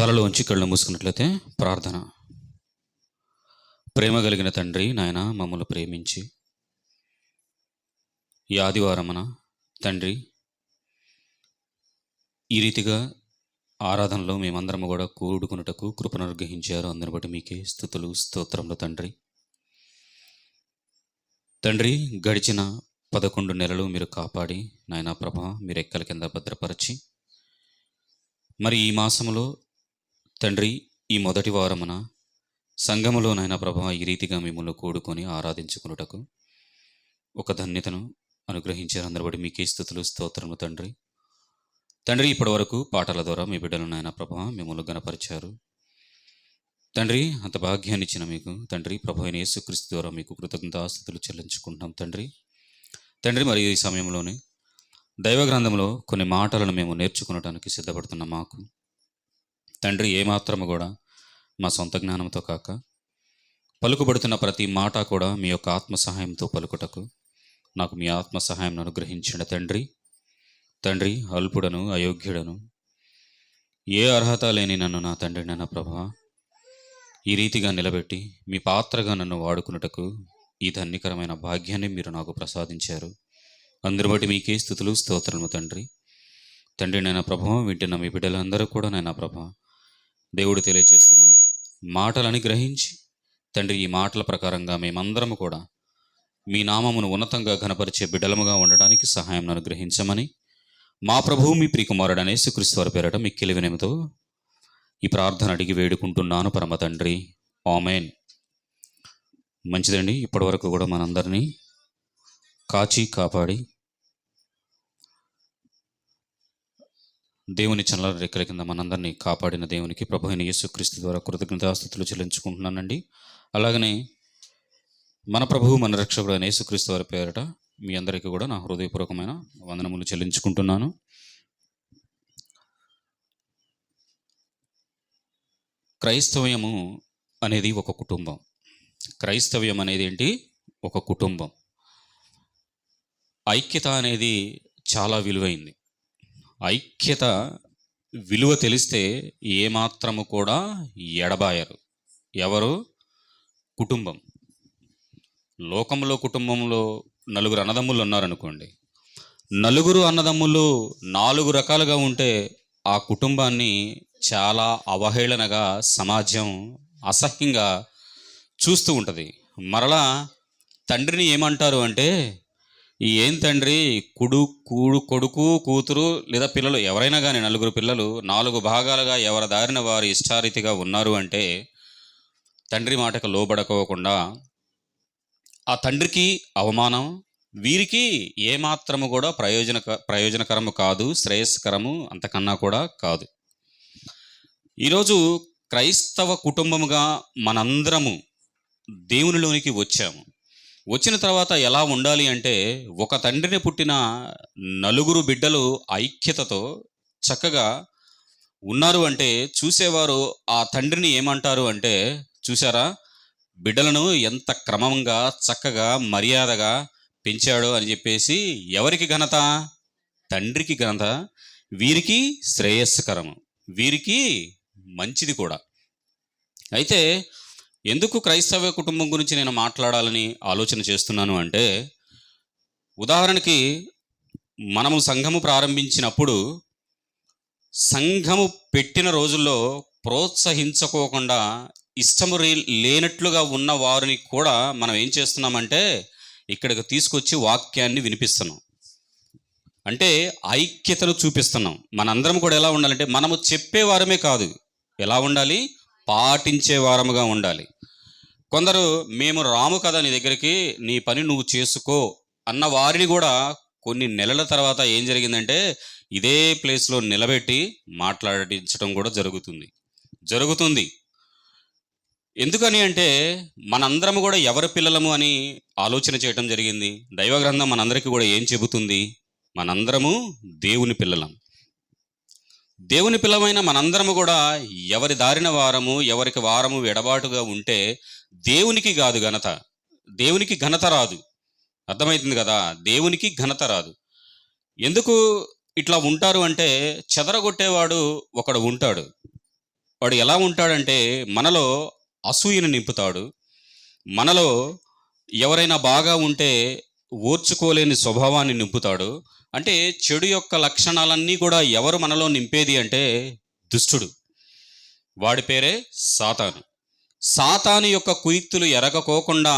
తలలోంచి కళ్ళు మూసుకున్నట్లయితే ప్రార్థన. ప్రేమ కలిగిన తండ్రి, నాయన మమ్మల్ని ప్రేమించి ఈ ఆదివారమున తండ్రి ఈ రీతిగా ఆరాధనలో మేమందరము కూడా కూడుకున్నటకు కృపను అనుగ్రహించారు. అందరిని బట్టి మీకే స్తుతులు స్తోత్రములు తండ్రి. తండ్రి, గడిచిన 11 నెలలు మీరు కాపాడి నాయన ప్రభా మీరు ఎక్కల కింద భద్రపరిచి మరి ఈ మాసములో తండ్రి ఈ మొదటి వారమున సంఘములో నాయన ప్రభా ఈ రీతిగా మిమ్మల్ని కూడుకొని ఆరాధించుకున్నటకు ఒక ధన్యతను అనుగ్రహించారు. అందరి బట్టి మీకే స్తుతులు స్తోత్రములు తండ్రి. తండ్రి, ఇప్పటి వరకు పాటల ద్వారా మీ బిడ్డలు నాయన ప్రభా మిమ్మల్ని గణపరిచారు తండ్రి. అంత భాగ్యాన్ని ఇచ్చిన మీకు తండ్రి ప్రభు అయిన యేసుక్రీస్తు ద్వారా మీకు కృతజ్ఞతాస్తుతులు చెల్లించుకుంటున్నాం తండ్రి. తండ్రి, మరి ఈ సమయంలోనే దైవ గ్రంథంలో కొన్ని మాటలను మేము నేర్చుకునడానికి సిద్ధపడుతున్న మాకు తండ్రి ఏమాత్రము కూడా మా సొంత జ్ఞానంతో కాక పలుకుబడుతున్న ప్రతి మాట కూడా మీ యొక్క ఆత్మ సహాయంతో పలుకుటకు నాకు మీ ఆత్మ సహాయం అనుగ్రహించిన తండ్రి. తండ్రి, అల్పుడను అయోగ్యుడను ఏ అర్హత లేని నన్ను నా తండ్రి నాన్న ప్రభా ఈ రీతిగా నిలబెట్టి మీ పాత్రగా నన్ను వాడుకున్నటకు ఈ ధన్యకరమైన భాగ్యాన్ని మీరు నాకు ప్రసాదించారు. అందరి బట్టి మీకే స్తుతులు స్తోత్రము తండ్రి. తండ్రి నాయన ప్రభా వింటున్న మీ బిడ్డలందరూ కూడా నాయన ప్రభా దేవుడు తెలియచేస్తున్న మాటలని గ్రహించి తండ్రి ఈ మాటల ప్రకారంగా మేమందరము కూడా మీ నామమును ఉన్నతంగా ఘనపరిచే బిడ్డలముగా ఉండడానికి సహాయం అనుగ్రహించమని మా ప్రభువు మీ ప్రియకుమారుడు అనే యేసుక్రీస్తు వారి పేరట మిక్కిలి వినయముతో ఈ ప్రార్థన అడిగి వేడుకుంటున్నాను పరమ తండ్రి, ఆమేన్. మంచిదండి, ఇప్పటి వరకు కూడా మనందరినీ కాచి కాపాడి దేవుని చల్లర రెక్కల కింద మనందరినీ కాపాడిన దేవునికి ప్రభు అయిన యేసుక్రీస్తు ద్వారా కృతజ్ఞతాస్తుతులు చెల్లించుకుంటున్నానండి. అలాగనే మన ప్రభువు మన రక్షకుడు అయిన యేసుక్రీస్తు వారి పేరట మీ అందరికీ కూడా నా హృదయపూర్వకమైన వందనములు చెల్లించుకుంటున్నాను. క్రైస్తవ్యము అనేది ఒక కుటుంబం. క్రైస్తవ్యం అనేది ఏంటి? ఒక కుటుంబం. ఐక్యత అనేది చాలా విలువైంది. ఐక్యత విలువ తెలిస్తే ఏమాత్రము కూడా ఎడబాయరు. ఎవరు? కుటుంబం. లోకంలో కుటుంబంలో నలుగురు అన్నదమ్ములు ఉన్నారనుకోండి, నలుగురు అన్నదమ్ములు 4 రకాలుగా ఉంటే ఆ కుటుంబాన్ని చాలా అవహేళనగా సమాజం అసహ్యంగా చూస్తూ ఉంటుంది. మరలా తండ్రిని ఏమంటారు అంటే, ఏం తండ్రి కొడుకు కూతురు లేదా పిల్లలు ఎవరైనా కానీ 4 పిల్లలు 4 భాగాలుగా ఎవరి దారిన వారు ఇష్టారీతిగా ఉన్నారు అంటే తండ్రి మాటకు లోబడకోకుండా ఆ తండ్రికి అవమానం, వీరికి ఏమాత్రము కూడా ప్రయోజనకరము కాదు, శ్రేయస్కరము అంతకన్నా కూడా కాదు. ఈరోజు క్రైస్తవ కుటుంబముగా మనందరము దేవునిలోనికి వచ్చాము. వచ్చిన తర్వాత ఎలా ఉండాలి అంటే, ఒక తండ్రిని పుట్టిన 4 బిడ్డలు ఐక్యతతో చక్కగా ఉన్నారు అంటే చూసేవారు ఆ తండ్రిని ఏమంటారు అంటే, చూసారా బిడ్డలను ఎంత క్రమంగా చక్కగా మర్యాదగా పెంచాడో అని చెప్పేసి ఎవరికి ఘనత? తండ్రికి ఘనత. వీరికి శ్రేయస్కరము, వీరికి మంచిది కూడా. అయితే ఎందుకు క్రైస్తవ కుటుంబం గురించి నేను మాట్లాడాలని ఆలోచన చేస్తున్నాను అంటే, ఉదాహరణకి మనము సంఘము ప్రారంభించినప్పుడు సంఘము పెట్టిన రోజుల్లో ప్రోత్సహించుకోకుండా ఇష్టము లేనట్లుగా ఉన్న వారిని కూడా మనం ఏం చేస్తున్నామంటే ఇక్కడికి తీసుకొచ్చి వాక్యాన్ని వినిపిస్తున్నాం. అంటే ఐక్యతను చూపిస్తున్నాం. మనందరం కూడా ఎలా ఉండాలంటే, మనము చెప్పేవారమే కాదు, ఎలా ఉండాలి? పాటించే వారముగా ఉండాలి. కొందరు మేము రాము కదా నీ దగ్గరికి, నీ పని నువ్వు చేసుకో అన్న వారిని కూడా కొన్ని నెలల తర్వాత ఏం జరిగిందంటే ఇదే ప్లేస్లో నిలబెట్టి మాట్లాడించడం కూడా జరుగుతుంది. ఎందుకని అంటే మనందరము కూడా ఎవరి పిల్లలము అని ఆలోచన చేయటం జరిగింది. దైవ గ్రంథం మనందరికీ కూడా ఏం చెబుతుంది? మనందరము దేవుని పిల్లలం. దేవుని పిల్లమైన మనందరము కూడా ఎవరి దారిన వారము, ఎవరికి వారము ఎడబాటుగా ఉంటే దేవునికి కాదు ఘనత, దేవునికి ఘనత రాదు. అర్థమవుతుంది కదా? దేవునికి ఘనత రాదు. ఎందుకు ఇట్లా ఉంటారు అంటే, చెదరగొట్టేవాడు ఒకడు ఉంటాడు, వాడు ఎలా ఉంటాడంటే మనలో అసూయను నింపుతాడు. మనలో ఎవరైనా బాగా ఉంటే ఓర్చుకోలేని స్వభావాన్ని నింపుతాడు. అంటే చెడు యొక్క లక్షణాలన్నీ కూడా ఎవరు మనలో నింపేది అంటే దుష్టుడు. వాడి పేరే సాతాను. సాతాను యొక్క కుయుక్తులు ఎరగకోకుండా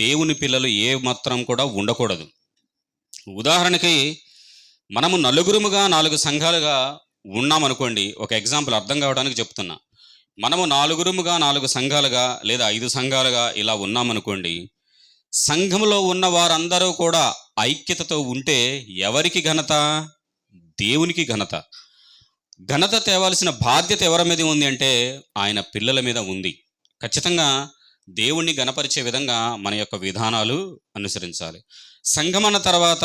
దేవుని పిల్లలు ఏ మాత్రం కూడా ఉండకూడదు. ఉదాహరణకి మనము నలుగురుముగా 4 సంఘాలుగా ఉన్నామనుకోండి. ఒక ఎగ్జాంపుల్ అర్థం కావడానికి చెప్తున్నా. మనము 4 సంఘాలుగా లేదా 5 సంఘాలుగా ఇలా ఉన్నామనుకోండి. సంఘంలో ఉన్న వారందరూ కూడా ఐక్యతతో ఉంటే ఎవరికి ఘనత? దేవునికి ఘనత. ఘనత తేవాల్సిన బాధ్యత ఎవరి మీద ఉంది అంటే ఆయన పిల్లల మీద ఉంది. ఖచ్చితంగా దేవుణ్ణి గణపరిచే విధంగా మన యొక్క విధానాలు అనుసరించాలి. సంఘం అన్న తర్వాత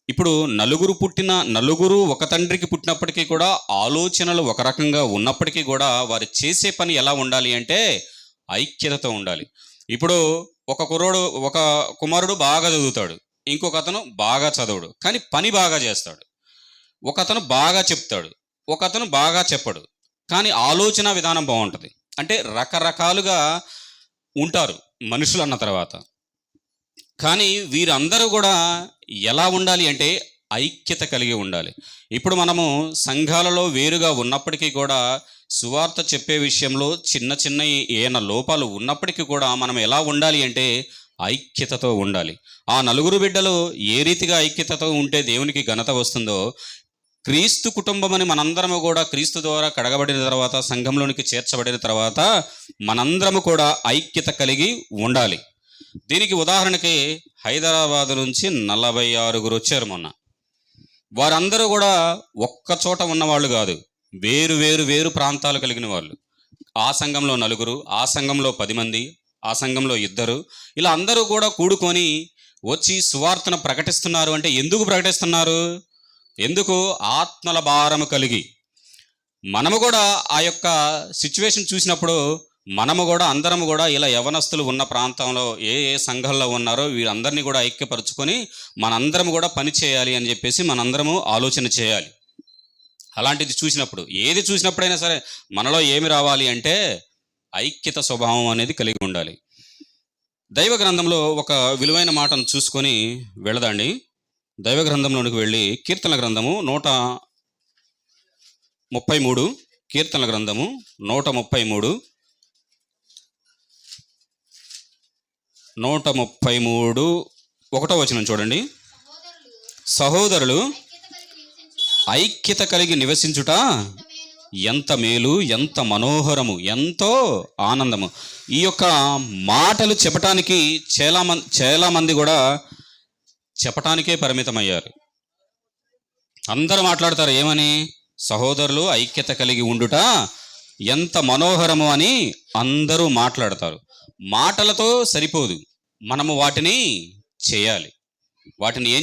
ఇప్పుడు నలుగురు ఒక తండ్రికి పుట్టినప్పటికీ కూడా ఆలోచనలు ఒక రకంగా ఉన్నప్పటికీ కూడా వారు చేసే పని ఎలా ఉండాలి అంటే ఐక్యతతో ఉండాలి. ఇప్పుడు ఒక కుమారుడు బాగా చదువుతాడు, ఇంకొక అతను బాగా చదవడు, కానీ పని బాగా చేస్తాడు. ఒక అతను బాగా చెప్తాడు, ఒక అతను బాగా చెప్పడు, కానీ ఆలోచన విధానం బాగుంటుంది. అంటే రకరకాలుగా ఉంటారు మనుషులు అన్న తర్వాత. కానీ వీరందరూ కూడా ఎలా ఉండాలి అంటే ఐక్యత కలిగి ఉండాలి. ఇప్పుడు మనము సంఘాలలో వేరుగా ఉన్నప్పటికీ కూడా సువార్త చెప్పే విషయంలో చిన్న ఏమైనా లోపాలు ఉన్నప్పటికీ కూడా మనం ఎలా ఉండాలి అంటే ఐక్యతతో ఉండాలి. ఆ 4 బిడ్డలు ఏ రీతిగా ఐక్యతతో ఉంటే దేవునికి ఘనత వస్తుందో, క్రీస్తు కుటుంబం అని మనందరము కూడా క్రీస్తు ద్వారా కడగబడిన తర్వాత, సంఘంలోనికి చేర్చబడిన తర్వాత మనందరము కూడా ఐక్యత కలిగి ఉండాలి. దీనికి ఉదాహరణకి హైదరాబాద్ నుంచి 46 వచ్చారు మొన్న. వారందరూ కూడా ఒక్క చోట ఉన్నవాళ్ళు కాదు, వేరు ప్రాంతాలు కలిగిన వాళ్ళు. ఆ సంఘంలో 4, ఆ సంఘంలో 10 మంది, ఆ సంఘంలో 2, ఇలా అందరూ కూడా కూడుకొని వచ్చి సువార్తను ప్రకటిస్తున్నారు. అంటే ఎందుకు ప్రకటిస్తున్నారు? ఎందుకు? ఆత్మల భారము కలిగి. మనము కూడా ఆ యొక్క సిచ్యువేషన్ చూసినప్పుడు మనము కూడా అందరము కూడా ఇలా యవనస్తులు ఉన్న ప్రాంతంలో ఏ సంఘాల్లో ఉన్నారో వీరందరినీ కూడా ఐక్యపరుచుకొని మనందరం కూడా పని చేయాలి అని చెప్పేసి మనందరము ఆలోచన చేయాలి. అలాంటిది చూసినప్పుడు, ఏది చూసినప్పుడైనా సరే మనలో ఏమి రావాలి అంటే ఐక్యత స్వభావం అనేది కలిగి ఉండాలి. దైవ గ్రంథంలో ఒక విలువైన మాటను చూసుకొని వెళదండి. దైవ గ్రంథంలోనికి వెళ్ళి కీర్తనల గ్రంథము 133, కీర్తనల గ్రంథము 133, 133 వచనం చూడండి. సహోదరులు ఐక్యత కలిగి నివసించుట ఎంత మేలు, ఎంత మనోహరము, ఎంతో ఆనందము. ఈ యొక్క మాటలు చెప్పటానికి చాలా మంది కూడా చెప్పటానికే పరిమితమయ్యారు. అందరూ మాట్లాడతారు ఏమని? సహోదరులు ఐక్యత కలిగి ఉండుట ఎంత మనోహరము అని అందరూ మాట్లాడతారు. మాటలతో సరిపోదు, మనము వాటిని చేయాలి. వాటిని ఏం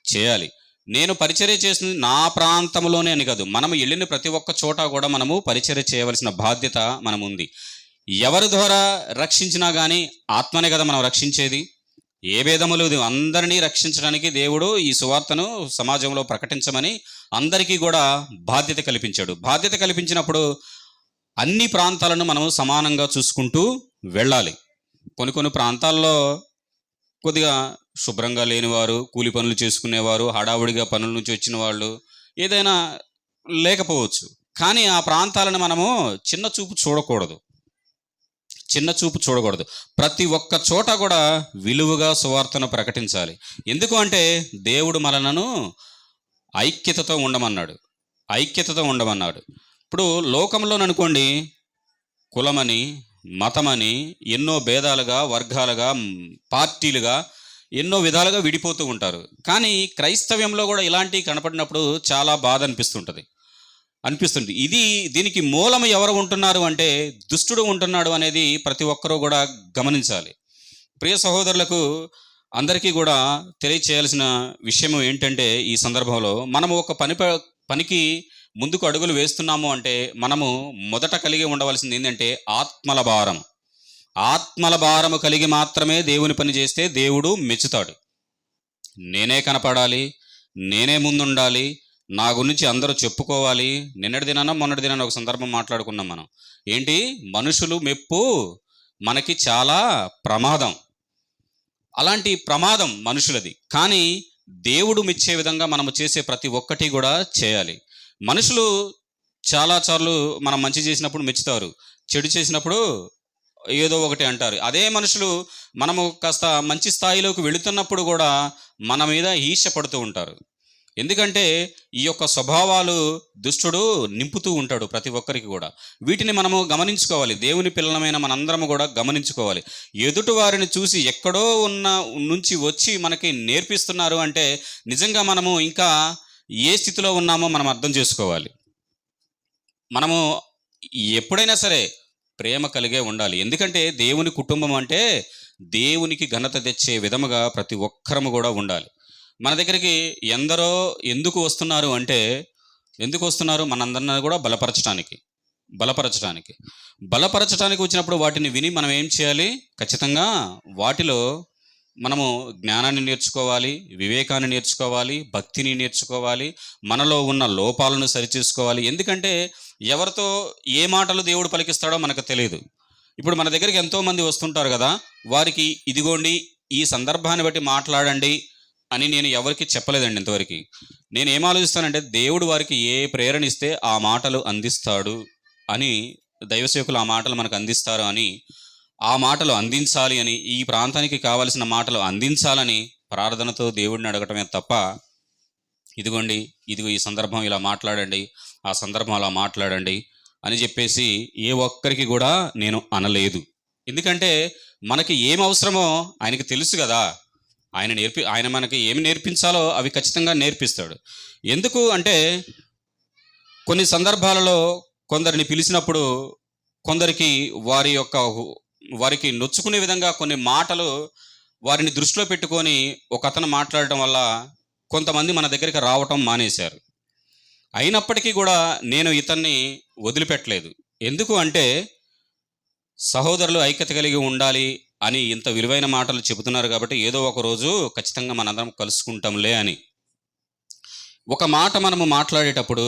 చేయాలి. నేను పరిచర్య చేసింది నా ప్రాంతంలోనే అని కాదు, మనము వెళ్ళిన ప్రతి ఒక్క చోట కూడా మనము పరిచర్య చేయవలసిన బాధ్యత మనము ఉంది. ఎవరి ద్వారా రక్షించినా కానీ ఆత్మనే కదా మనం రక్షించేది. ఏ భేదము లేదు, అందరినీ రక్షించడానికి దేవుడు ఈ సువార్తను సమాజంలో ప్రకటించమని అందరికీ కూడా బాధ్యత కల్పించాడు. బాధ్యత కల్పించినప్పుడు అన్ని ప్రాంతాలను మనం సమానంగా చూసుకుంటూ వెళ్ళాలి. కొన్ని ప్రాంతాల్లో కొద్దిగా శుభ్రంగా లేనివారు, కూలి పనులు చేసుకునేవారు, హడావుడిగా పనుల నుంచి వచ్చిన వాళ్ళు, ఏదైనా లేకపోవచ్చు. కానీ ఆ ప్రాంతాలను మనము చిన్న చూపు చూడకూడదు. ప్రతి ఒక్క చోట కూడా విలువగా సువార్తను ప్రకటించాలి. ఎందుకు అంటే దేవుడు మనలను ఐక్యతతో ఉండమన్నాడు. ఇప్పుడు లోకంలో అనుకోండి, కులమని, మతమని ఎన్నో భేదాలుగా, వర్గాలుగా, పార్టీలుగా ఎన్నో విధాలుగా విడిపోతూ ఉంటారు. కానీ క్రైస్తవ్యంలో కూడా ఇలాంటివి కనపడినప్పుడు చాలా బాధ అనిపిస్తుంది. దీనికి మూలం ఎవరు ఉంటున్నారు అంటే దుష్టుడు ఉంటున్నాడు అనేది ప్రతి ఒక్కరూ కూడా గమనించాలి. ప్రియ సహోదరులకు అందరికీ కూడా తెలియచేయాల్సిన విషయం ఏంటంటే, ఈ సందర్భంలో మనము ఒక పనికి ముందుకు అడుగులు వేస్తున్నాము అంటే మనము మొదట కలిగి ఉండవలసింది ఏంటంటే ఆత్మల భారము కలిగి మాత్రమే దేవుని పని చేస్తే దేవుడు మెచ్చుతాడు. నేనే కనపడాలి, నేనే ముందుండాలి, నా గురించి అందరూ చెప్పుకోవాలి. నిన్నటి దినాన మొన్నటి దినాన ఒక సందర్భం మాట్లాడుకున్నాం మనం. ఏంటి? మనుషులు మెప్పు మనకి చాలా ప్రమాదం. అలాంటి ప్రమాదం మనుషులది. కానీ దేవుడు మెచ్చే విధంగా మనము చేసే ప్రతి ఒక్కటి కూడా చేయాలి. మనుషులు చాలాసార్లు మనం మంచి చేసినప్పుడు మెచ్చుతారు, చెడు చేసినప్పుడు ఏదో ఒకటి అంటారు. అదే మనుషులు మనము కాస్త మంచి స్థాయిలోకి వెళుతున్నప్పుడు కూడా మన మీద ఈర్ష్య పడుతూ ఉంటారు. ఎందుకంటే ఈ యొక్క స్వభావాలు దుష్టుడు నింపుతూ ఉంటాడు ప్రతి ఒక్కరికి కూడా. వీటిని మనము గమనించుకోవాలి. దేవుని పిల్లలమైన మనందరము కూడా గమనించుకోవాలి. ఎదుటి వారిని చూసి ఎక్కడో ఉన్న నుంచి వచ్చి మనకి నేర్పిస్తున్నారు అంటే నిజంగా మనము ఇంకా ఏ స్థితిలో ఉన్నామో మనం అర్థం చేసుకోవాలి. మనము ఎప్పుడైనా సరే ప్రేమ కలిగే ఉండాలి. ఎందుకంటే దేవుని కుటుంబం అంటే దేవునికి ఘనత తెచ్చే విధముగా ప్రతి ఒక్కరము కూడా ఉండాలి. మన దగ్గరికి ఎందరో ఎందుకు వస్తున్నారు అంటే, ఎందుకు వస్తున్నారు? మనందరినీ కూడా బలపరచడానికి వచ్చినప్పుడు వాటిని విని మనం ఏం చేయాలి? ఖచ్చితంగా వాటిలో మనము జ్ఞానాన్ని నేర్చుకోవాలి, వివేకాన్ని నేర్చుకోవాలి, భక్తిని నేర్చుకోవాలి, మనలో ఉన్న లోపాలను సరిచేసుకోవాలి. ఎందుకంటే ఎవరితో ఏ మాటలు దేవుడు పలికిస్తాడో మనకు తెలియదు. ఇప్పుడు మన దగ్గరికి ఎంతోమంది వస్తుంటారు కదా, వారికి ఇదిగోండి ఈ సందర్భాన్ని బట్టి మాట్లాడండి అని నేను ఎవరికి చెప్పలేదండి ఇంతవరకు. నేను ఏం ఆలోచిస్తానంటే దేవుడు వారికి ఏ ప్రేరణ ఇస్తే ఆ మాటలు అందిస్తాడు అని, దైవసేవకులు ఆ మాటలు మనకు అందిస్తారు అని, ఆ మాటలు అందించాలి అని, ఈ ప్రాంతానికి కావలసిన మాటలు అందించాలని ప్రార్థనతో దేవుడిని అడగటమే తప్ప ఇదిగోండి ఇదిగో ఈ సందర్భం ఇలా మాట్లాడండి, ఆ సందర్భం అలా మాట్లాడండి అని చెప్పేసి ఏ ఒక్కరికి కూడా నేను అనలేదు. ఎందుకంటే మనకి ఏం అవసరమో ఆయనకి తెలుసు కదా. ఆయన మనకి ఏమి నేర్పించాలో అవి ఖచ్చితంగా నేర్పిస్తాడు. ఎందుకు అంటే కొన్ని సందర్భాలలో కొందరిని పిలిచినప్పుడు కొందరికి వారికి నొచ్చుకునే విధంగా కొన్ని మాటలు వారిని దృష్టిలో పెట్టుకొని ఒక అతను మాట్లాడటం వల్ల కొంతమంది మన దగ్గరికి రావటం మానేశారు. అయినప్పటికీ కూడా నేను ఇతన్ని వదిలిపెట్టలేదు. ఎందుకు అంటే సహోదరులు ఐక్యత కలిగి ఉండాలి అని ఇంత విలువైన మాటలు చెబుతున్నారు కాబట్టి ఏదో ఒక రోజు ఖచ్చితంగా మనందరం కలుసుకుంటాంలే అని. ఒక మాట మనము మాట్లాడేటప్పుడు,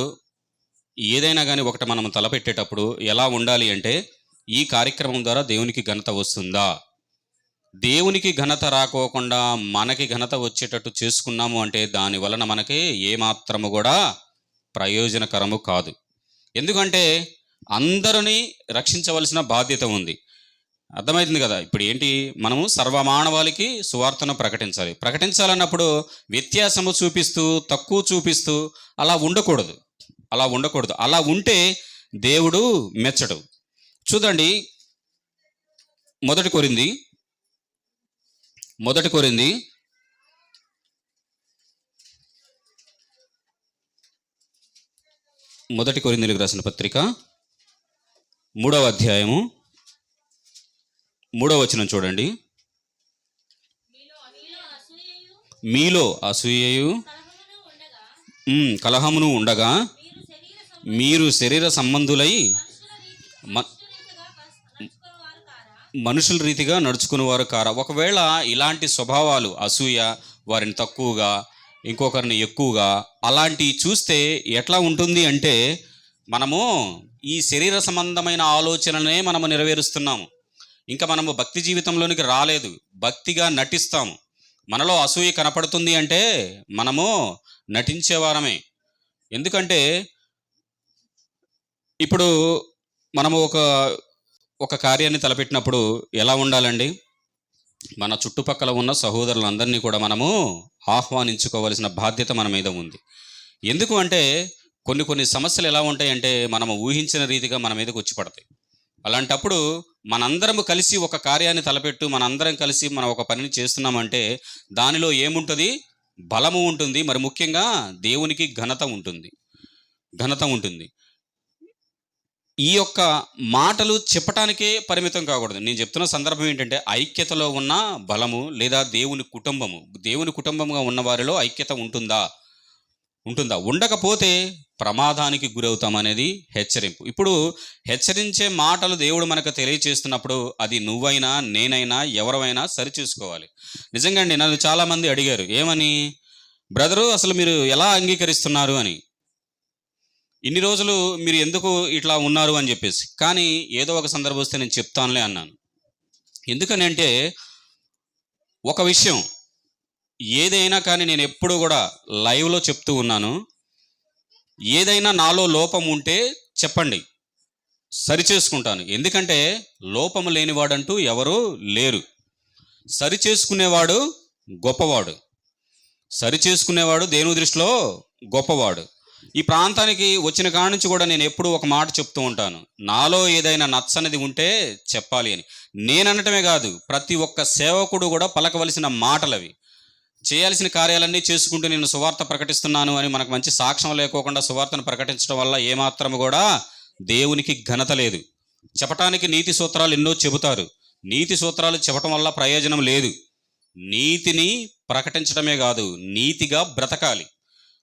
ఏదైనా కానీ ఒకటి మనము తలపెట్టేటప్పుడు ఎలా ఉండాలి అంటే, ఈ కార్యక్రమం ద్వారా దేవునికి ఘనత వస్తుందా? దేవునికి ఘనత రాకోకుండా మనకి ఘనత వచ్చేటట్టు చేసుకున్నాము అంటే దాని వలన మనకి ఏమాత్రము కూడా ప్రయోజనకరము కాదు. ఎందుకంటే అందరినీ రక్షించవలసిన బాధ్యత ఉంది. అర్థమవుతుంది కదా. ఇప్పుడు ఏంటి, మనము సర్వమానవాళికి సువార్తను ప్రకటించాలన్నప్పుడు వ్యత్యాసము చూపిస్తూ, తక్కువ చూపిస్తూ అలా ఉండకూడదు. అలా ఉంటే దేవుడు మెచ్చడు. చూడండి, మొదటి కొరింథీయులకు రాసిన పత్రిక 3వ అధ్యాయము 3వ వచనం చూడండి. మీలో అసూయయు కలహమును ఉండగా మీరు శరీర సంబంధులై మనుషుల రీతిగా నడుచుకునేవారు కారా? ఒకవేళ ఇలాంటి స్వభావాలు, అసూయ, వారిని తక్కువగా ఇంకొకరిని ఎక్కువగా అలాంటివి చూస్తే ఎట్లా ఉంటుంది అంటే, మనము ఈ శరీర సంబంధమైన ఆలోచననే మనము నెరవేరుస్తున్నాము. ఇంకా మనము భక్తి జీవితంలోనికి రాలేదు, భక్తిగా నటిస్తాము. మనలో అసూయ కనపడుతుంది అంటే మనము నటించేవారమే. ఎందుకంటే ఇప్పుడు మనము ఒక కార్యాన్ని తలపెట్టినప్పుడు ఎలా ఉండాలండి? మన చుట్టుపక్కల ఉన్న సహోదరులందరినీ కూడా మనము ఆహ్వానించుకోవాల్సిన బాధ్యత మన మీద ఉంది. ఎందుకు అంటే కొన్ని సమస్యలు ఎలా ఉంటాయంటే మనము ఊహించిన రీతిగా మన మీదకి వచ్చి పడతాయి. అలాంటప్పుడు మనందరము కలిసి ఒక కార్యాన్ని తలపెట్టు, మనందరం కలిసి మనం ఒక పనిని చేస్తున్నామంటే దానిలో ఏముంటుంది? బలము ఉంటుంది. మరి ముఖ్యంగా దేవునికి ఘనత ఉంటుంది. ఈ యొక్క మాటలు చెప్పటానికే పరిమితం కాకూడదు. నేను చెప్తున్న సందర్భం ఏంటంటే, ఐక్యతలో ఉన్న బలము లేదా దేవుని కుటుంబంగా ఉన్న వారిలో ఐక్యత ఉంటుందా? ఉండకపోతే ప్రమాదానికి గురవుతామనేది హెచ్చరింపు. ఇప్పుడు హెచ్చరించే మాటలు దేవుడు మనకు తెలియచేస్తున్నప్పుడు అది నువ్వైనా నేనైనా ఎవరైనా సరిచూసుకోవాలి. నిజంగా అండి, నన్ను చాలామంది అడిగారు, ఏమని, బ్రదరు అసలు మీరు ఎలా అంగీకరిస్తున్నారు అని. ఇన్ని రోజులు మీరు ఎందుకు ఇట్లా ఉన్నారు అని చెప్పేసి. కానీ ఏదో ఒక సందర్భం వస్తే నేను చెప్తానులే అన్నాను. ఎందుకని అంటే ఒక విషయం ఏదైనా కానీ నేను ఎప్పుడు కూడా లైవ్లో చెప్తూ ఉన్నాను, ఏదైనా నాలో లోపం ఉంటే చెప్పండి, సరిచేసుకుంటాను. ఎందుకంటే లోపము లేనివాడంటూ ఎవరు లేరు. సరిచేసుకునేవాడు గొప్పవాడు, సరిచేసుకునేవాడు దేవుని దృష్టిలో గొప్పవాడు. ఈ ప్రాంతానికి వచ్చిన కాడి నుంచి కూడా నేను ఎప్పుడూ ఒక మాట చెప్తూ ఉంటాను, నాలో ఏదైనా నచ్చనిది ఉంటే చెప్పాలి అని. నేననటమే కాదు, ప్రతి ఒక్క సేవకుడు కూడా పలకవలసిన మాటలు అవి. చేయాల్సిన కార్యాలన్నీ చేసుకుంటూ నేను సువార్త ప్రకటిస్తున్నాను అని మనకు మంచి సాక్ష్యం లేకోకుండా సువార్తను ప్రకటించడం వల్ల ఏమాత్రం కూడా దేవునికి ఘనత లేదు. చెప్పటానికి నీతి సూత్రాలు ఎన్నో చెబుతారు, నీతి సూత్రాలు చెప్పటం వల్ల ప్రయోజనం లేదు. నీతిని ప్రకటించడమే కాదు, నీతిగా బ్రతకాలి.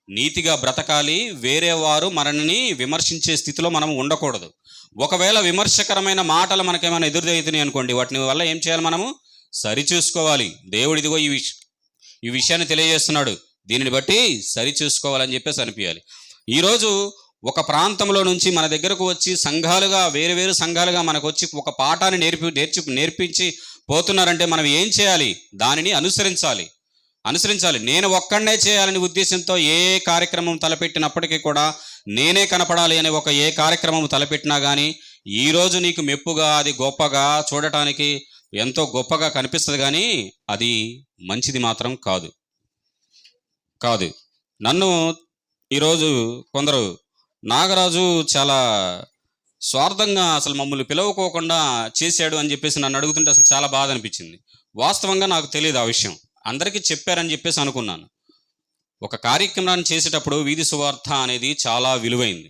నీతిగా బ్రతకాలి. వేరే వారు మనల్ని విమర్శించే స్థితిలో మనం ఉండకూడదు. ఒకవేళ విమర్శకరమైన మాటలు మనకేమైనా ఎదురుదవుతున్నాయి అనుకోండి, వాటిని వల్ల ఏం చేయాలి, మనము సరిచూసుకోవాలి. దేవుడు ఇదిగో ఈ విషయాన్ని తెలియజేస్తున్నాడు, దీనిని బట్టి సరిచూసుకోవాలని చెప్పేసి అనిపించాలి. ఈరోజు ఒక ప్రాంతంలో నుంచి మన దగ్గరకు వచ్చి సంఘాలుగా, వేరు వేరు సంఘాలుగా మనకు వచ్చి ఒక పాఠాన్ని నేర్పించి పోతున్నారంటే మనం ఏం చేయాలి, దానిని అనుసరించాలి. నేను ఒక్కడనే చేయాలనే ఉద్దేశంతో ఏ కార్యక్రమం తలపెట్టినప్పటికీ కూడా నేనే కనపడాలి అనే ఏ కార్యక్రమం తలపెట్టినా కానీ ఈరోజు నీకు మెప్పుగా, అది గొప్పగా, చూడటానికి ఎంతో గొప్పగా కనిపిస్తుంది, కానీ అది మంచిది మాత్రం కాదు. నన్ను ఈరోజు కొందరు నాగరాజు చాలా స్వార్థంగా అసలు మమ్మల్ని పిలవకోకుండా చేశాడు అని చెప్పేసి నన్ను అడుగుతుంటే అసలు చాలా బాధ అనిపించింది. వాస్తవంగా నాకు తెలియదు ఆ విషయం, అందరికీ చెప్పారని చెప్పేసి అనుకున్నాను. ఒక కార్యక్రమాన్ని చేసేటప్పుడు వీధి సువార్త అనేది చాలా విలువైంది.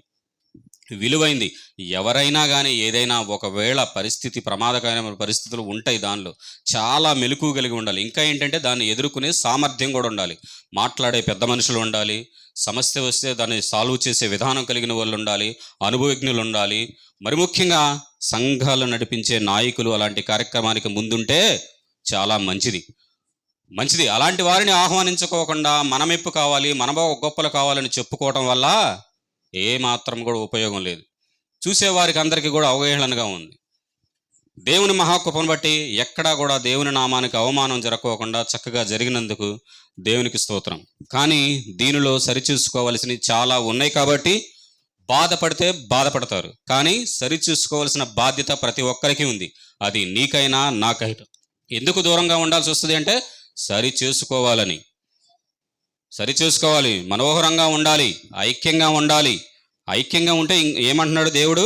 ఎవరైనా కానీ ఏదైనా ఒకవేళ ప్రమాదకరమైన పరిస్థితులు ఉంటాయి, దానిలో చాలా మెలకువ కలిగి ఉండాలి. ఇంకా ఏంటంటే దాన్ని ఎదుర్కొనే సామర్థ్యం కూడా ఉండాలి. మాట్లాడే పెద్ద మనుషులు ఉండాలి, సమస్య వస్తే దాన్ని సాల్వ్ చేసే విధానం కలిగిన వాళ్ళు ఉండాలి, అనుభవజ్ఞులు ఉండాలి. మరి ముఖ్యంగా సంఘాలు నడిపించే నాయకులు అలాంటి కార్యక్రమానికి ముందుంటే చాలా మంచిది. అలాంటి వారిని ఆహ్వానించుకోకుండా మన మెప్పు కావాలి, మన గొప్పలు కావాలని చెప్పుకోవటం వల్ల ఏమాత్రం కూడా ఉపయోగం లేదు. చూసేవారికి అందరికీ కూడా అవహేళనగా ఉంది. దేవుని మహాకృపను బట్టి ఎక్కడా కూడా దేవుని నామానికి అవమానం జరగకోకుండా చక్కగా జరిగినందుకు దేవునికి స్తోత్రం. కానీ దీనిలో సరిచూసుకోవలసినవి చాలా ఉన్నాయి కాబట్టి బాధపడితే బాధపడతారు, కానీ సరిచూసుకోవాల్సిన బాధ్యత ప్రతి ఒక్కరికి ఉంది. అది నీకైనా నాకైనా. ఎందుకు దూరంగా ఉండాల్సి వస్తుంది అంటే సరిచూసుకోవాలి, మనోహరంగా ఉండాలి, ఐక్యంగా ఉంటే ఏమంటున్నాడు దేవుడు,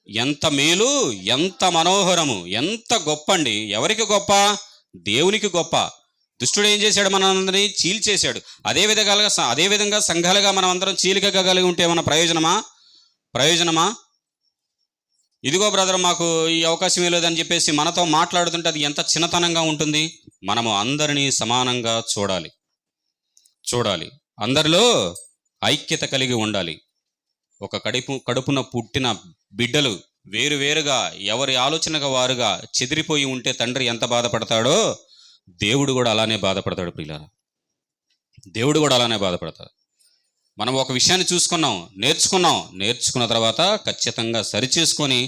ఎంత మేలు, ఎంత మనోహరము, ఎంత గొప్ప అండి. ఎవరికి గొప్ప? దేవునికి గొప్ప. దుష్టుడు ఏం చేశాడు? మనందరినీ చీల్చేశాడు. అదేవిధంగా సంఘాలుగా మనం అందరం చీలికగా కలిగి ఉంటే ఏమన్నా ప్రయోజనమా? ఇదిగో బ్రదర్, మాకు ఈ అవకాశం లేదని చెప్పేసి మనతో మాట్లాడుతుంటే అది ఎంత చిన్నతనంగా ఉంటుంది. మనము అందరినీ సమానంగా చూడాలి, అందరిలో ఐక్యత కలిగి ఉండాలి. ఒక కడుపున పుట్టిన బిడ్డలు వేరువేరుగా ఎవరి ఆలోచనగా వారుగా చెదిరిపోయి ఉంటే తండ్రి ఎంత బాధపడతాడో దేవుడు కూడా అలానే బాధపడతాడు. ప్రియులారా, దేవుడు కూడా అలానే బాధపడతాడు. మనం ఒక విషయాన్ని నేర్చుకున్న తర్వాత ఖచ్చితంగా సరిచేసుకొని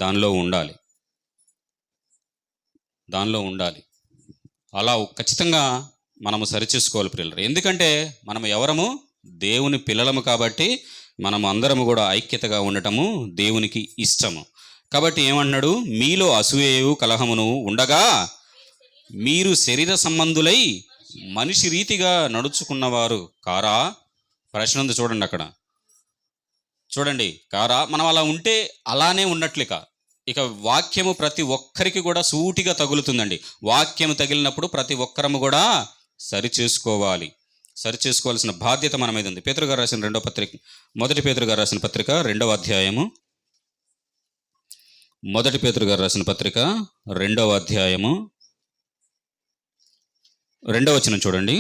దానిలో ఉండాలి. అలా ఖచ్చితంగా మనము సరిచేసుకోవాలి ప్రియులారా. ఎందుకంటే మనం ఎవరము? దేవుని పిల్లలము కాబట్టి మనం అందరము కూడా ఐక్యతగా ఉండటము దేవునికి ఇష్టము. కాబట్టి ఏమంటున్నాడు? మీలో అసూయయు కలహమును ఉండగా మీరు శరీర సంబంధులై మనిషి రీతిగా నడుచుకున్నవారు కారా? ప్రశ్న ఉంది చూడండి, అక్కడ చూడండి, కారా? మనం అలా ఉంటే అలానే ఉన్నట్లేక. ఇక వాక్యము ప్రతి ఒక్కరికి కూడా సూటిగా తగులుతుందండి. వాక్యము తగిలినప్పుడు ప్రతి ఒక్కరము కూడా సరిచేసుకోవాల్సిన బాధ్యత మన మీద ఉంది. పేతురు గారు రాసిన మొదటి పేతురు గారు రాసిన పత్రిక 2వ అధ్యాయము, మొదటి పేతురు గారు రాసిన పత్రిక 2వ అధ్యాయము 2వ వచనం చూడండి.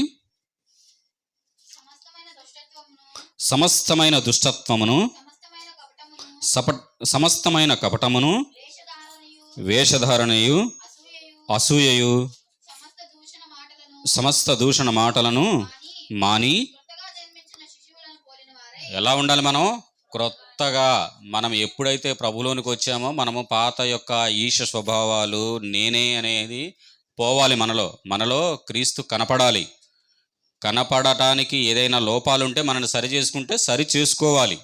సమస్తమైన దుష్టత్వమును, సమస్తమైన కపటమును, వేషధారణయు, అసూయయు, సమస్త దూషణ మాటలను మాని ఎలా ఉండాలి మనం? క్రొత్తగా. మనం ఎప్పుడైతే ప్రభులోనికి వచ్చామో మనము పాత యొక్క ఈశ స్వభావాలు, నేనే అనేది పోవాలి మనలో. మనలో క్రీస్తు కనపడాలి. కనపడటానికి ఏదైనా లోపాలుంటే మనల్ని సరి చేసుకుంటే సరి చేసుకోవాలి.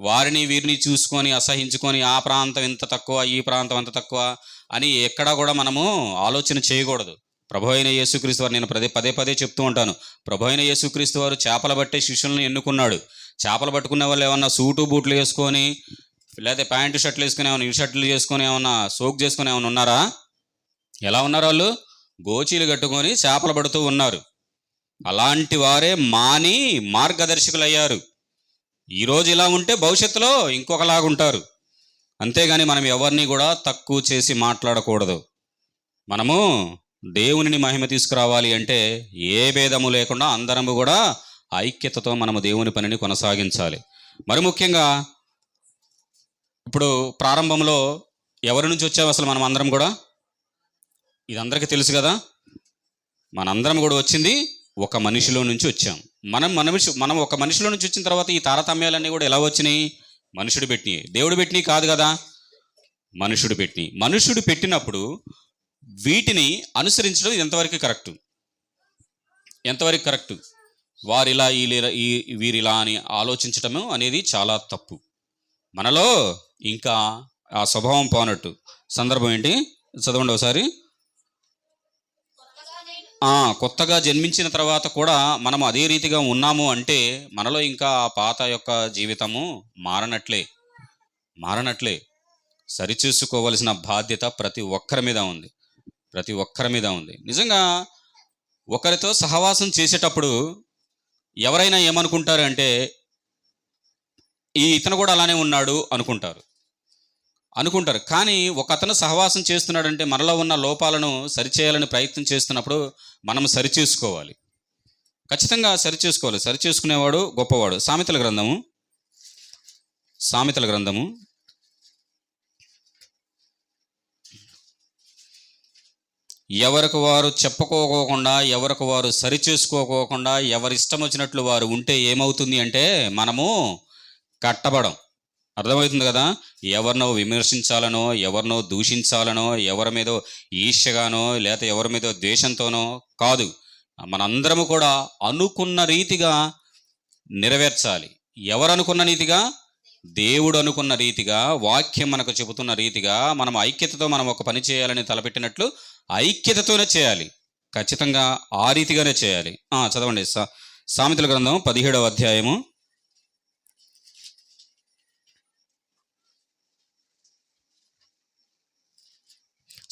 వారిని వీరిని చూసుకొని అసహించుకొని ఆ ప్రాంతం ఇంత తక్కువ, ఈ ప్రాంతం అంత తక్కువ అని ఎక్కడా కూడా మనము ఆలోచన చేయకూడదు. ప్రభు అయిన యేసుక్రీస్తు వారు, నేను పదే పదే చెప్తూ ఉంటాను, ప్రభు అయిన యేసుక్రీస్తు వారు చేపలు పట్టే శిష్యులను ఎన్నుకున్నాడు. చేపలు పట్టుకునే వాళ్ళు ఏమన్నా సూటు బూట్లు వేసుకొని, లేదా ప్యాంటు షర్ట్లు వేసుకొని, ఏమన్నా ఇరు షర్ట్లు చేసుకొని, ఏమన్నా సోక్ చేసుకొని ఏమన్నా ఉన్నారా? ఎలా ఉన్నారు వాళ్ళు? గోచీలు కట్టుకొని చేపలు పడుతూ ఉన్నారు. అలాంటి వారే మాని మార్గదర్శకులు అయ్యారు. ఈరోజు ఇలా ఉంటే భవిష్యత్తులో ఇంకొకలాగుంటారు. అంతేగాని మనం ఎవరిని కూడా తక్కువ చేసి మాట్లాడకూడదు. మనము దేవునిని మహిమ తీసుకురావాలి అంటే ఏ భేదము లేకుండా అందరము కూడా ఐక్యతతో మనము దేవుని పనిని కొనసాగించాలి. మరి ముఖ్యంగా ఇప్పుడు ప్రారంభంలో ఎవరి నుంచి వచ్చాము అసలు మనం అందరం కూడా? ఇదందరికీ తెలుసు కదా. మనందరం కూడా వచ్చింది ఒక మనిషిలో నుంచి వచ్చాం. మనం ఒక మనిషిలో నుంచి వచ్చిన తర్వాత ఈ తారతమ్యాలన్నీ కూడా ఎలా వచ్చినాయి? మనుషుడు పెట్టినాయి. దేవుడు పెట్టినవి కాదు కదా, మనుషుడు పెట్టినాయి. మనుషుడు పెట్టినప్పుడు వీటిని అనుసరించడం ఎంతవరకు కరెక్టు? వారిలా వీరిలా అని ఆలోచించటము అనేది చాలా తప్పు. మనలో ఇంకా ఆ స్వభావం పోనట్టు. సందర్భం ఏంటి? చదవండి ఒకసారి. కొత్తగా జన్మించిన తర్వాత కూడా మనం అదే రీతిగా ఉన్నాము అంటే మనలో ఇంకా ఆ పాత యొక్క జీవితము మారనట్లే. సరిచూసుకోవలసిన బాధ్యత ప్రతి ఒక్కరి మీద ఉంది. నిజంగా ఒకరితో సహవాసం చేసేటప్పుడు ఎవరైనా ఏమనుకుంటారు అంటే, ఇతను కూడా అలానే ఉన్నాడు అనుకుంటారు. కానీ ఒకతను సహవాసం చేస్తున్నాడంటే మనలో ఉన్న లోపాలను సరిచేయాలని ప్రయత్నం చేస్తున్నప్పుడు మనం సరిచేసుకోవాలి. ఖచ్చితంగా సరిచేసుకోవాలి. సరిచేసుకునేవాడు గొప్పవాడు. సామెతల గ్రంథము ఎవరికి వారు చెప్పుకోకుండా, ఎవరికి వారు సరిచేసుకోకుండా, ఎవరి ఇష్టం వచ్చినట్లు వారు ఉంటే ఏమవుతుంది అంటే మనము కట్టబడం. అర్థమవుతుంది కదా. ఎవరినో విమర్శించాలనో, ఎవరినో దూషించాలనో, ఎవరి మీదో ఈర్ష్యగానో, లేకపోతే ఎవరి మీదో ద్వేషంతోనో కాదు. మనందరము కూడా అనుకున్న రీతిగా నెరవేర్చాలి. ఎవరు అనుకున్న రీతిగా? దేవుడు అనుకున్న రీతిగా, వాక్యం మనకు చెబుతున్న రీతిగా మనం ఐక్యతతో మనం ఒక పని చేయాలని తలపెట్టినట్లు ఐక్యతతోనే చేయాలి. ఖచ్చితంగా ఆ రీతిగానే చేయాలి. చదవండి. సామెతల గ్రంథం 17వ అధ్యాయము.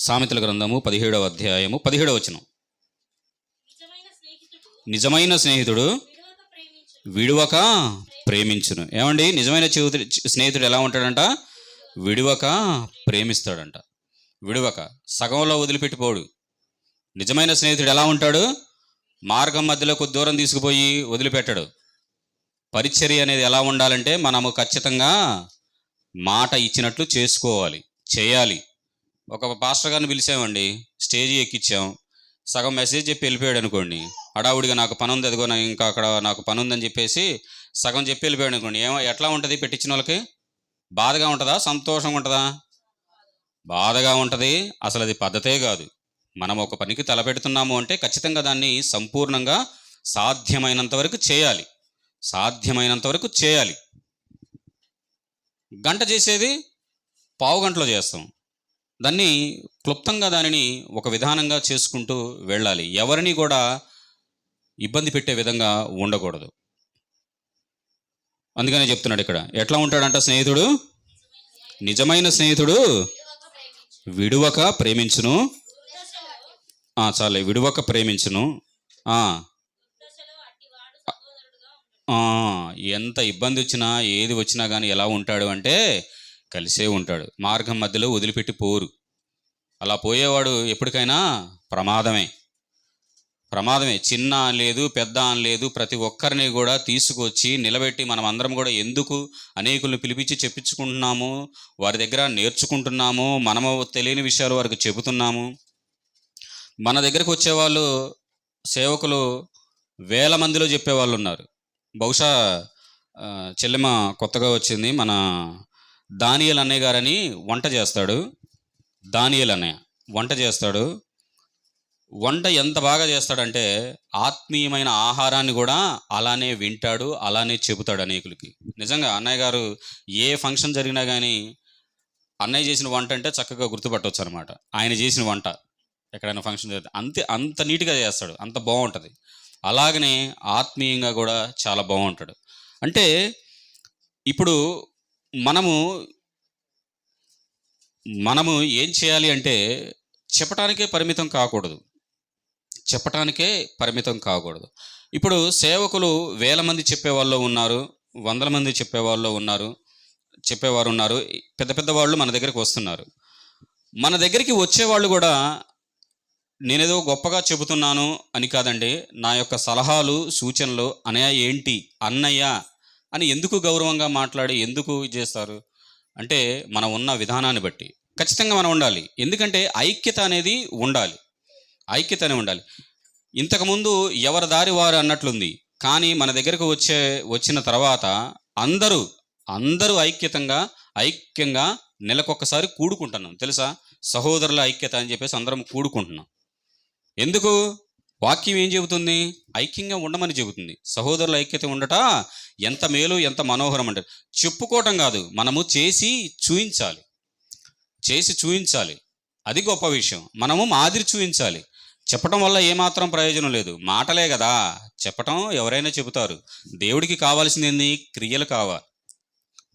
సామెతల గ్రంథము 17వ అధ్యాయము 17వ వచనం. నిజమైన స్నేహితుడు విడువక ప్రేమించును. ఏమండి? నిజమైన స్నేహితుడు ఎలా ఉంటాడంట? విడువక ప్రేమిస్తాడంట. విడువక, సగంలో వదిలిపెట్టిపోడు. నిజమైన స్నేహితుడు ఎలా ఉంటాడు? మార్గం మధ్యలో కొద్ది దూరం తీసుకుపోయి వదిలిపెట్టడు. పరిచర్య అనేది ఎలా ఉండాలంటే మనము ఖచ్చితంగా మాట ఇచ్చినట్లు చేయాలి. ఒక పాస్టర్ గారిని పిలిచామండి, స్టేజీ ఎక్కించాం, సగం మెసేజ్ చెప్పి వెళ్ళిపోయాడు అనుకోండి. హడావుడిగా నాకు పని ఉంది, అదిగో ఇంకా అక్కడ నాకు పని ఉందని చెప్పేసి సగం చెప్పి వెళ్ళిపోయాడు అనుకోండి. ఎట్లా ఉంటుంది? పెట్టించిన వాళ్ళకి బాధగా ఉంటుందా? సంతోషంగా ఉంటుందా? బాధగా ఉంటుంది. అసలు అది పద్ధతే కాదు. మనం ఒక పనికి తలపెడుతున్నాము అంటే ఖచ్చితంగా దాన్ని సంపూర్ణంగా సాధ్యమైనంత వరకు చేయాలి. గంట చేసేది పావు గంటలో చేస్తాం. దాన్ని క్లుప్తంగా దానిని ఒక విధానంగా చేసుకుంటూ వెళ్ళాలి. ఎవరిని కూడా ఇబ్బంది పెట్టే విధంగా ఉండకూడదు. అందుకనే చెప్తున్నాడు ఇక్కడ. ఎట్లా ఉంటాడంట స్నేహితుడు? నిజమైన స్నేహితుడు విడువక ప్రేమించును. చాలే, విడువక ప్రేమించును. ఎంత ఇబ్బంది వచ్చినా, ఏది వచ్చినా కానీ ఎలా ఉంటాడు అంటే కలిసే ఉంటాడు. మార్గం మధ్యలో వదిలిపెట్టి పోరు. అలా పోయేవాడు ఎప్పటికైనా ప్రమాదమే. చిన్న అని లేదు, పెద్ద అని లేదు, ప్రతి ఒక్కరిని కూడా తీసుకొచ్చి నిలబెట్టి మనం అందరం కూడా ఎందుకు అనేకులను పిలిపించి చెప్పించుకుంటున్నాము, వారి దగ్గర నేర్చుకుంటున్నాము, మనము తెలియని విషయాలు వారికి చెబుతున్నాము. మన దగ్గరకు వచ్చేవాళ్ళు సేవకులు వేల మందిలో చెప్పేవాళ్ళు ఉన్నారు. బహుశా చెల్లెమ్మ కొత్తగా వచ్చింది, మన దానియేల్ అన్నయ్య గారని వంట చేస్తాడు. దానియేల్ అన్నయ్య వంట చేస్తాడు. వంట ఎంత బాగా చేస్తాడంటే ఆత్మీయమైన ఆహారాన్ని కూడా అలానే వింటాడు, అలానే చెబుతాడు అనేకులకి. నిజంగా అన్నయ్య గారు ఏ ఫంక్షన్ జరిగినా కానీ అన్నయ్య చేసిన వంట అంటే చక్కగా గుర్తుపట్టవచ్చు అనమాట. ఆయన చేసిన వంట ఎక్కడైనా ఫంక్షన్ జరిగితే అంత నీట్గా చేస్తాడు, అంత బాగుంటుంది. అలాగనే ఆత్మీయంగా కూడా చాలా బాగుంటాడు. అంటే ఇప్పుడు మనము మనము ఏం చేయాలి అంటే చెప్పటానికే పరిమితం కాకూడదు, చెప్పటానికే పరిమితం కాకూడదు. ఇప్పుడు సేవకులు వేల మంది చెప్పేవాళ్ళు ఉన్నారు, వందల మంది చెప్పేవారు ఉన్నారు, పెద్ద పెద్ద వాళ్ళు మన దగ్గరికి వస్తున్నారు. మన దగ్గరికి వచ్చేవాళ్ళు కూడా నేనేదో గొప్పగా చెబుతున్నాను అని కాదండి, నా యొక్క సలహాలు సూచనలు అన్నయ్య ఏంటి అన్నయ్య అని ఎందుకు గౌరవంగా మాట్లాడి ఎందుకు చేస్తారు అంటే మనం ఉన్న విధానాన్ని బట్టి ఖచ్చితంగా మనం ఉండాలి. ఎందుకంటే ఐక్యత అనేది ఉండాలి, ఐక్యతనే ఉండాలి. ఇంతకుముందు ఎవరి దారి వారు అన్నట్లుంది, కానీ మన దగ్గరకు వచ్చిన తర్వాత అందరూ ఐక్యంగా నెలకొకసారి కూడుకుంటున్నాం. తెలుసా, సహోదరుల ఐక్యత అని చెప్పేసి అందరం కూడుకుంటున్నాం. ఎందుకు? వాక్యం ఏం చెబుతుంది? ఐక్యంగా ఉండమని చెబుతుంది. సహోదరుల ఐక్యత ఉండట ఎంత మేలు, ఎంత మనోహరం అంటే చెప్పుకోవటం కాదు, మనము చేసి చూయించాలి. అది గొప్ప విషయం. మనము మాదిరి చూయించాలి. చెప్పటం వల్ల ఏమాత్రం ప్రయోజనం లేదు, మాటలే కదా చెప్పటం, ఎవరైనా చెబుతారు. దేవుడికి కావాల్సింది ఏంది? క్రియలు కావాలి,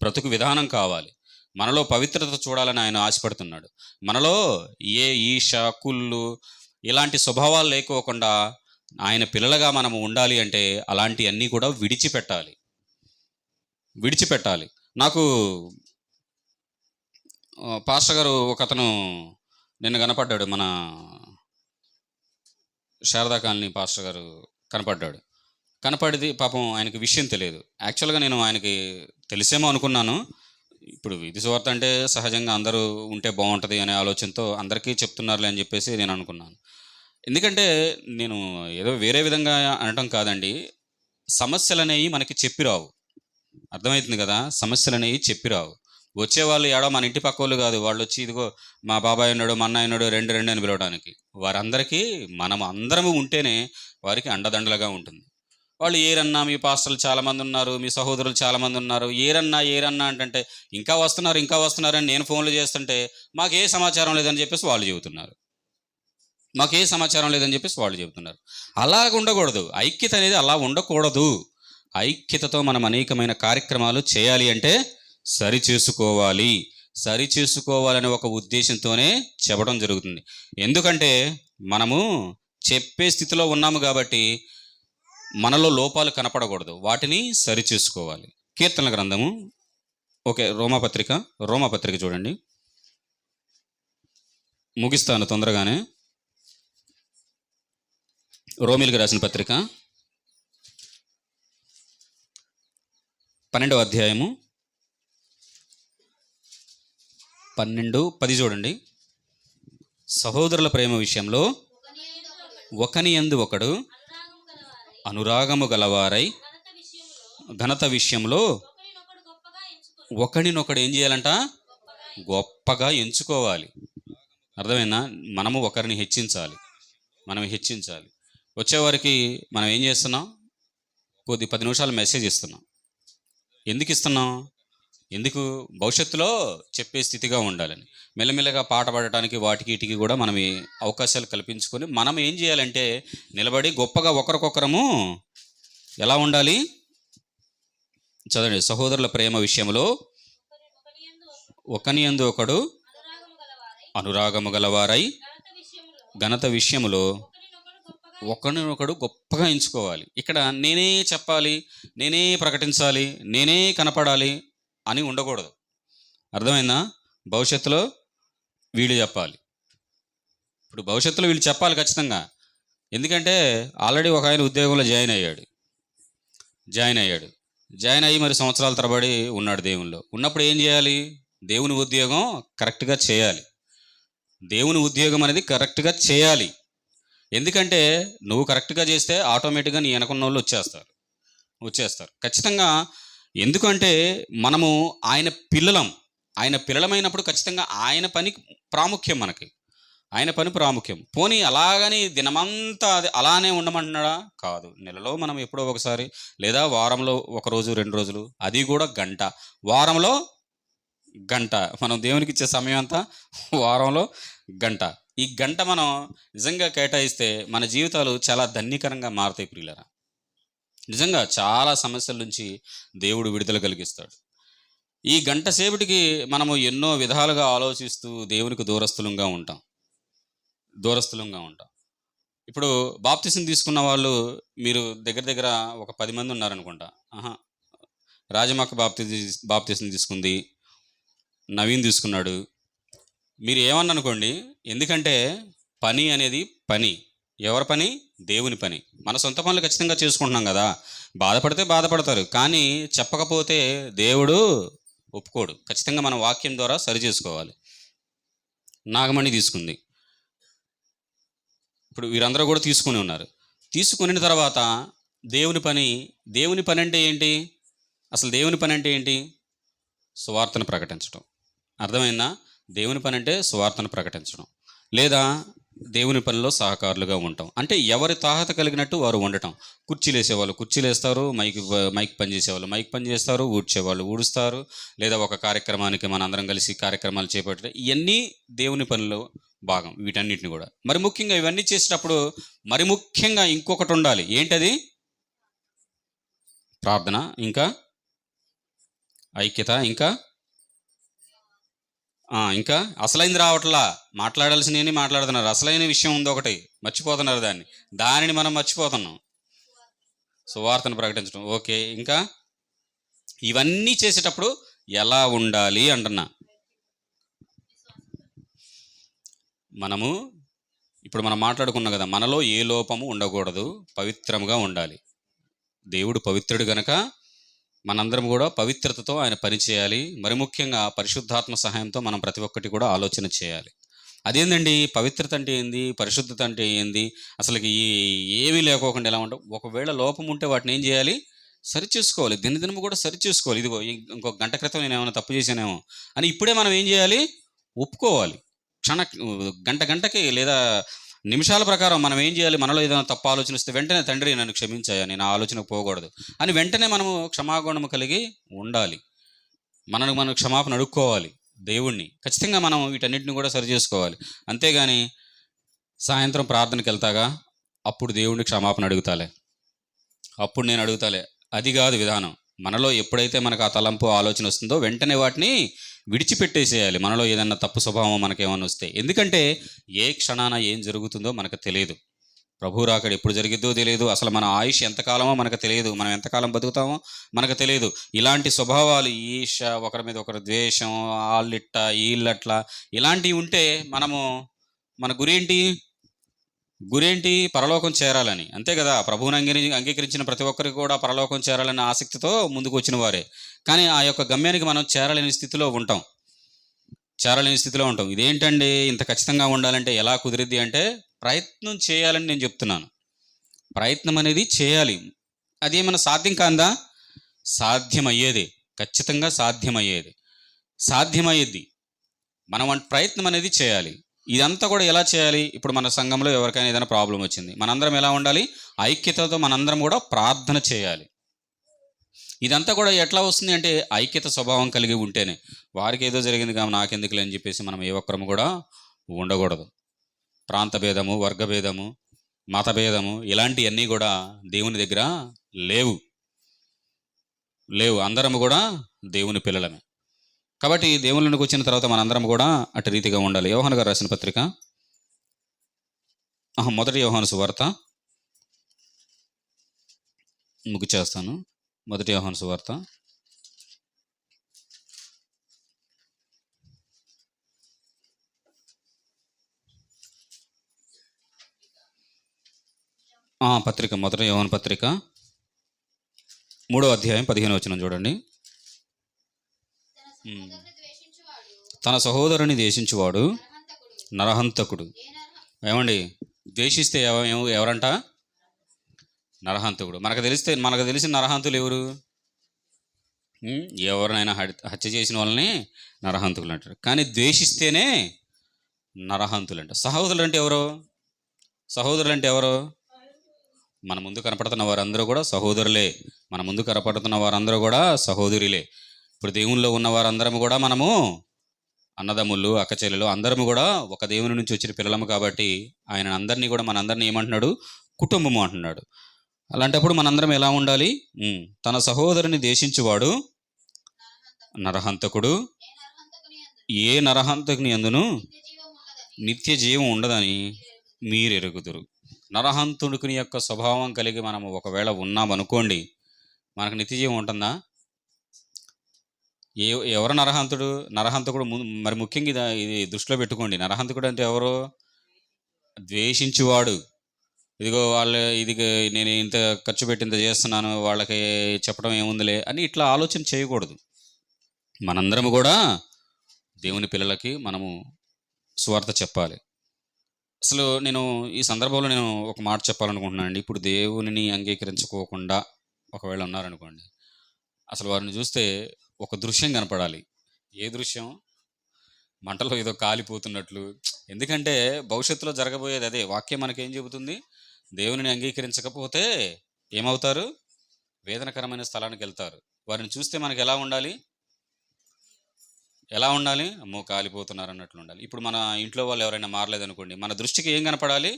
బ్రతుకు విధానం కావాలి. మనలో పవిత్రత చూడాలని ఆయన ఆశపడుతున్నాడు. మనలో ఏ ఈర్ష, కుళ్ళు ఇలాంటి స్వభావాలు లేకోకుండా ఆయన పిల్లలుగా మనము ఉండాలి అంటే అలాంటి అన్నీ కూడా విడిచిపెట్టాలి. నాకు పాస్టర్ గారు ఒకతను నిన్న కనపడ్డాడు, మన శారదా కాలనీ పాస్టర్ గారు కనపడిది. పాపం ఆయనకి విషయం తెలియదు. యాక్చువల్గా నేను ఆయనకి తెలిసేమో అనుకున్నాను. ఇప్పుడు వీధి సువార్త అంటే సహజంగా అందరూ ఉంటే బాగుంటుంది అనే ఆలోచనతో అందరికీ చెప్తున్నారులే అని చెప్పేసి నేను అనుకున్నాను. ఎందుకంటే నేను ఏదో వేరే విధంగా అనటం కాదండి, సమస్యలు అనేవి మనకి చెప్పిరావు, అర్థమవుతుంది కదా. సమస్యలు అనేవి చెప్పిరావు. వచ్చేవాళ్ళు ఏడో మన ఇంటి పక్క వాళ్ళు కాదు, వాళ్ళు వచ్చి ఇదిగో మా బాబాయ్ ఉన్నాడు, మా అన్నయ్య ఉన్నాడు, రెండు అని పిలవడానికి. వారందరికీ మనం అందరము ఉంటేనే వారికి అండదండలుగా ఉంటుంది. వాళ్ళు ఏరన్నా, మీ పాస్టర్లు చాలామంది ఉన్నారు, మీ సహోదరులు చాలామంది ఉన్నారు, ఏరన్నా అంటే ఇంకా వస్తున్నారు అని నేను ఫోన్లు చేస్తుంటే మాకు ఏ సమాచారం లేదని చెప్పేసి వాళ్ళు చెబుతున్నారు. అలాగ ఉండకూడదు. ఐక్యత అనేది అలా ఉండకూడదు. ఐక్యతతో మనం అనేకమైన కార్యక్రమాలు చేయాలి అంటే సరిచేసుకోవాలనే ఒక ఉద్దేశంతోనే చెప్పడం జరుగుతుంది. ఎందుకంటే మనము చెప్పే స్థితిలో ఉన్నాము కాబట్టి మనలో లోపాలు కనపడకూడదు, వాటిని సరిచేసుకోవాలి. కీర్తనల గ్రంథము, ఓకే, రోమాపత్రిక చూడండి, ముగిస్తాను తొందరగానే. రోమిలకు రాసిన పత్రిక 12వ అధ్యాయము 12:10 చూడండి. సహోదరుల ప్రేమ విషయంలో ఒకని యందు ఒకడు అనురాగము గలవారై ఘనత విషయంలో ఒకడినొకడు ఏం చేయాలంట? గొప్పగా ఎంచుకోవాలి. అర్థమైందా? మనము ఒకరిని హెచ్చించాలి. వచ్చేవారికి మనం ఏం చేస్తున్నాం? 10 నిమిషాలు మెసేజ్ ఇస్తున్నాం. ఎందుకు? భవిష్యత్తులో చెప్పే స్థితిగా ఉండాలని. మెల్లమెల్లగా పాట పాడటానికి వాటికి కూడా మనం అవకాశాలు కల్పించుకొని మనం ఏం చేయాలంటే నిలబడి గొప్పగా ఒకరికొకరము ఎలా ఉండాలి? చదవండి. సహోదరుల ప్రేమ విషయంలో ఒకని యందు ఒకడు అనురాగము గలవారై ఘనత విషయములో ఒకరినొకడు గొప్పగా ఎంచుకోవాలి. ఇక్కడ నేనే చెప్పాలి, నేనే ప్రకటించాలి, నేనే కనపడాలి అని ఉండకూడదు. అర్థమైందా? భవిష్యత్తులో వీళ్ళు చెప్పాలి. ఇప్పుడు భవిష్యత్తులో వీళ్ళు చెప్పాలి ఖచ్చితంగా. ఎందుకంటే ఆల్రెడీ ఒక ఆయన ఉద్యోగంలో జాయిన్ అయ్యి మరి సంవత్సరాల తరబడి ఉన్నాడు దేవునిలో. ఉన్నప్పుడు ఏం చేయాలి? దేవుని ఉద్యోగం కరెక్ట్గా చేయాలి. దేవుని ఉద్యోగం అనేది కరెక్ట్గా చేయాలి. ఎందుకంటే నువ్వు కరెక్ట్గా చేస్తే ఆటోమేటిక్గా నీ వెనకున్న వాళ్ళు వచ్చేస్తారు. వచ్చేస్తారు ఖచ్చితంగా. ఎందుకంటే మనము ఆయన పిల్లలం. ఆయన పిల్లలమైనప్పుడు ఖచ్చితంగా ఆయన పని ప్రాముఖ్యం మనకి. ఆయన పని ప్రాముఖ్యం. పోనీ అలాగని దినమంతా అది అలానే ఉండమంటున్నాడా? కాదు. నెలలో మనం ఎప్పుడో ఒకసారి, లేదా వారంలో ఒక రోజు 2 రోజులు, అది కూడా గంట. వారంలో గంట. మనం దేవునికి ఇచ్చే సమయం అంతా వారంలో గంట. ఈ గంట మనం నిజంగా కేటాయిస్తే మన జీవితాలు చాలా ధన్యకరంగా మారుతాయి ప్రియులారా. నిజంగా చాలా సమస్యల నుంచి దేవుడు విడుదల కలిగిస్తాడు. ఈ గంట సేపటికి మనము ఎన్నో విధాలుగా ఆలోచిస్తూ దేవునికి దూరస్థులంగా ఉంటాం. ఇప్పుడు బాప్తిసం తీసుకున్న వాళ్ళు మీరు దగ్గర దగ్గర ఒక 10 మంది ఉన్నారనుకుంటా. రాజమక్క బాప్తిసం తీసుకుంది, నవీన్ తీసుకున్నాడు. మీరు ఏమన్నా అనుకోండి, ఎందుకంటే పని అనేది పని. ఎవరి పని? దేవుని పని. మన సొంత పనులు ఖచ్చితంగా చేసుకుంటున్నాం కదా. బాధపడితే బాధపడతారు, కానీ చెప్పకపోతే దేవుడు ఒప్పుకోడు. ఖచ్చితంగా మన వాక్యం ద్వారా సరి చేసుకోవాలి. నాగమణి తీసుకుంది. ఇప్పుడు వీరందరూ కూడా తీసుకుని ఉన్నారు. తీసుకుని తర్వాత దేవుని పని అంటే ఏంటి? అసలు దేవుని పని అంటే ఏంటి? సువార్తను ప్రకటించడం. అర్థమైందా? దేవుని పని అంటే సువార్తను ప్రకటించడం, లేదా దేవుని పనిలో సహకారులుగా ఉంటాం. అంటే ఎవరి తాహత కలిగినట్టు వారు ఉండటం. కుర్చీలు వేసేవాళ్ళు కుర్చీలు వేస్తారు, మైక్ పని చేసేవాళ్ళు మైక్ పని చేస్తారు, ఊడ్చేవాళ్ళు ఊడుస్తారు, లేదా ఒక కార్యక్రమానికి మన అందరం కలిసి కార్యక్రమాలు చేపట్టడం. ఇవన్నీ దేవుని పనిలో భాగం. వీటన్నిటిని కూడా మరి ముఖ్యంగా ఇవన్నీ చేసేటప్పుడు మరి ముఖ్యంగా ఇంకొకటి ఉండాలి. ఏంటది? ప్రార్థన, ఇంకా ఐక్యత, ఇంకా అసలైంది రావట్లా. మాట్లాడాల్సినవి మాట్లాడుతున్నారు. అసలైన విషయం ఉంది ఒకటి, మర్చిపోతున్నారు. దానిని మనం మర్చిపోతున్నాం. సువార్తను ప్రకటించడం. ఓకే, ఇంకా ఇవన్నీ చేసేటప్పుడు ఎలా ఉండాలి అంటున్నా. ఇప్పుడు మనం మాట్లాడుకున్నాం కదా, మనలో ఏ లోపము ఉండకూడదు, పవిత్రంగా ఉండాలి. దేవుడు పవిత్రుడు గనక మనందరం కూడా పవిత్రతతో ఆయన పని చేయాలి. మరి ముఖ్యంగా పరిశుద్ధాత్మ సహాయంతో మనం ప్రతి ఒక్కటి కూడా ఆలోచన చేయాలి. అదేందండి పవిత్రత అంటే ఏంది, పరిశుద్ధత అంటే ఏంది, అసలుకి ఏమీ లేకోకుండా ఎలా ఉంటాం? ఒకవేళ లోపం ఉంటే వాటిని ఏం చేయాలి? సరిచేసుకోవాలి. దినదినము కూడా సరిచేసుకోవాలి. ఇదిగో ఇంకొక గంట క్రితం నేను ఏమైనా తప్పు చేశానేమో అని ఇప్పుడే మనం ఏం చేయాలి? ఒప్పుకోవాలి. గంటకి లేదా నిమిషాల ప్రకారం మనం ఏం చేయాలి? మనలో ఏదైనా తప్పు ఆలోచన వస్తే వెంటనే తండ్రి నన్ను క్షమించాయా, నేను ఆలోచనకు పోకూడదు అని వెంటనే మనము క్షమాగుణము కలిగి ఉండాలి. మనం క్షమాపణ అడుక్కోవాలి దేవుణ్ణి. ఖచ్చితంగా మనం వీటన్నిటిని కూడా సరి చేసుకోవాలి. అంతేగాని సాయంత్రం ప్రార్థనకి వెళ్తాగా అప్పుడు దేవుణ్ణి క్షమాపణ అడుగుతాలే, అప్పుడు నేను అడుగుతాలే, అది కాదు విధానం. మనలో ఎప్పుడైతే మనకు ఆ తలంపు ఆలోచన వస్తుందో వెంటనే వాటిని విడిచిపెట్టేసేయాలి. మనలో ఏదన్నా తప్పు స్వభావం మనకేమన్నా వస్తే. ఎందుకంటే ఏ క్షణాన ఏం జరుగుతుందో మనకు తెలియదు. ప్రభు రాకడ ఎప్పుడు జరిగిద్దో తెలియదు. అసలు మన ఆయుష్ ఎంతకాలమో మనకు తెలియదు. మనం ఎంతకాలం బతుకుతామో మనకు తెలియదు. ఇలాంటి స్వభావాలు, ఈర్ష, ఒకరి మీద ఒకరు ద్వేషం, ఆళ్ళిట్ట ఈళ్ళట్లా, ఇలాంటివి ఉంటే మన గురేంటి? పరలోకం చేరాలని. అంతే కదా. ప్రభువుని అంగీకరించిన ప్రతి ఒక్కరికి కూడా పరలోకం చేరాలనే ఆసక్తితో ముందుకు వచ్చిన వారే. కానీ ఆ యొక్క గమ్యానికి మనం చేరలేని స్థితిలో ఉంటాం. ఇదేంటండి ఇంత ఖచ్చితంగా ఉండాలంటే ఎలా కుదిరిద్ది అంటే, ప్రయత్నం చేయాలని నేను చెప్తున్నాను. ప్రయత్నం అనేది చేయాలి. అదేమన్నా సాధ్యం కాందా? సాధ్యమయ్యేది. ఖచ్చితంగా సాధ్యమయ్యేది. మనం ప్రయత్నం అనేది చేయాలి. ఇదంతా కూడా ఎలా చేయాలి? ఇప్పుడు మన సంఘంలో ఎవరికైనా ఏదైనా ప్రాబ్లం వచ్చింది, మనందరం ఎలా ఉండాలి? ఐక్యతతో మనందరం కూడా ప్రార్థన చేయాలి. ఇదంతా కూడా ఎట్లా వస్తుంది అంటే ఐక్యత స్వభావం కలిగి ఉంటేనే. వారికి ఏదో జరిగింది కానీ నాకెందుకులే అని చెప్పేసి మనం ఏ ఒక్కరము కూడా ఉండకూడదు. ప్రాంత భేదము, వర్గ భేదము, మత భేదము, ఇలాంటివన్నీ కూడా దేవుని దగ్గర లేవు. అందరము కూడా దేవుని పిల్లలమే. కాబట్టి దేవుళ్ళకి వచ్చిన తర్వాత మనందరం కూడా అటు రీతిగా ఉండాలి. యోహాను గారు రాసిన పత్రిక, మొదటి యోహాను సువార్త ముగిచేస్తాను. మొదటి యోహాను సువార్త 3వ అధ్యాయం 15వ వచనం చూడండి. తన సహోదరుని ద్వేషించువాడు నరహంతకుడు. ఏమండి? ద్వేషిస్తే ఎవరంట? నరహంతకుడు. మనకు తెలిసిన నరహంతులు ఎవరు? ఎవరినైనా హత్య చేసిన వాళ్ళని నరహంతకులు అంటారు. కానీ ద్వేషిస్తేనే నరహంతులు అంటారు. సహోదరులు అంటే ఎవరు? మన ముందు కనపడుతున్న వారందరూ కూడా సహోదరులే. మన ముందు కనపడుతున్న వారందరూ కూడా సహోదరులే. ఇప్పుడు దేవునిలో ఉన్న వారందరము కూడా మనము అన్నదమ్ముళ్ళు, అక్కచెల్లెలు అందరము కూడా ఒక దేవుని నుంచి వచ్చిన పిల్లలము. కాబట్టి ఆయన అందరినీ కూడా మనందరినీ ఏమంటున్నాడు? కుటుంబము అంటున్నాడు. అలాంటప్పుడు మనందరం ఎలా ఉండాలి? తన సహోదరుని ద్వేషించువాడు నరహంతకుడు. ఏ నరహంతకుని యందును నిత్య జీవం ఉండదని మీరు ఎరుగుదురు. నరహంతుడికి యొక్క స్వభావం కలిగి మనము ఒకవేళ ఉన్నామనుకోండి, మనకు నిత్య జీవం ఉంటుందా? ఎవరు నరహంతకుడు మరి ముఖ్యంగా ఇది దృష్టిలో పెట్టుకోండి. నరహంతకుడు అంటే ఎవరు? ద్వేషించువాడు. ఇదిగో ఇది నేను ఇంత ఖర్చు పెట్టి ఇంత చేస్తున్నాను, వాళ్ళకి చెప్పడం ఏముందిలే అని ఇట్లా ఆలోచన చేయకూడదు. మనందరము కూడా దేవుని పిల్లలకి మనము సువార్త చెప్పాలి. అసలు నేను ఈ సందర్భంలో నేను ఒక మాట చెప్పాలనుకుంటున్నాను అండి. ఇప్పుడు దేవునిని అంగీకరించుకోకుండా ఒకవేళ ఉన్నారనుకోండి, అసలు వారిని చూస్తే ఒక దృశ్యం కనపడాలి. ఏ దృశ్యం? మంటలో ఏదో కాలిపోతున్నట్లు. ఎందుకంటే భవిష్యత్తులో జరగబోయేది అదే. వాక్యం మనకేం చెబుతుంది? దేవునిని అంగీకరించకపోతే ఏమవుతారు? వేదనకరమైన స్థలానికి వెళ్తారు. వారిని చూస్తే మనకి ఎలా ఉండాలి? అమ్మో కాలిపోతున్నారు అన్నట్లు ఉండాలి. ఇప్పుడు మన ఇంట్లో వాళ్ళు ఎవరైనా మారలేదనుకోండి, మన దృష్టికి ఏం కనపడాలి?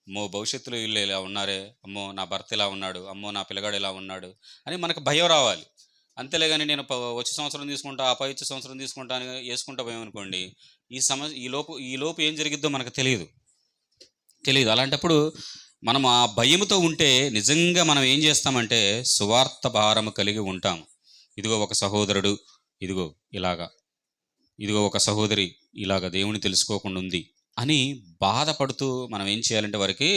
అమ్మో భవిష్యత్తులో వీళ్ళు ఇలా ఉన్నారే, అమ్మో నా భర్త ఇలా ఉన్నాడు, అమ్మో నా పిల్లగాడు ఇలా ఉన్నాడు అని మనకు భయం రావాలి. అంతేలే కానీ నేను వచ్చే సంవత్సరం తీసుకుంటా, ఆ వచ్చే సంవత్సరం తీసుకుంటా అని వేసుకుంటా పోయామనుకోండి, ఈ లోపు ఏం జరిగిద్దో మనకు తెలియదు. అలాంటప్పుడు మనం ఆ భయముతో ఉంటే నిజంగా మనం ఏం చేస్తామంటే సువార్త భారము కలిగి ఉంటాం. ఇదిగో ఒక సహోదరుడు ఇదిగో ఒక సహోదరి ఇలాగా దేవుని తెలుసుకోకుండా ఉంది అని బాధపడుతూ మనం ఏం చేయాలంటే వారికి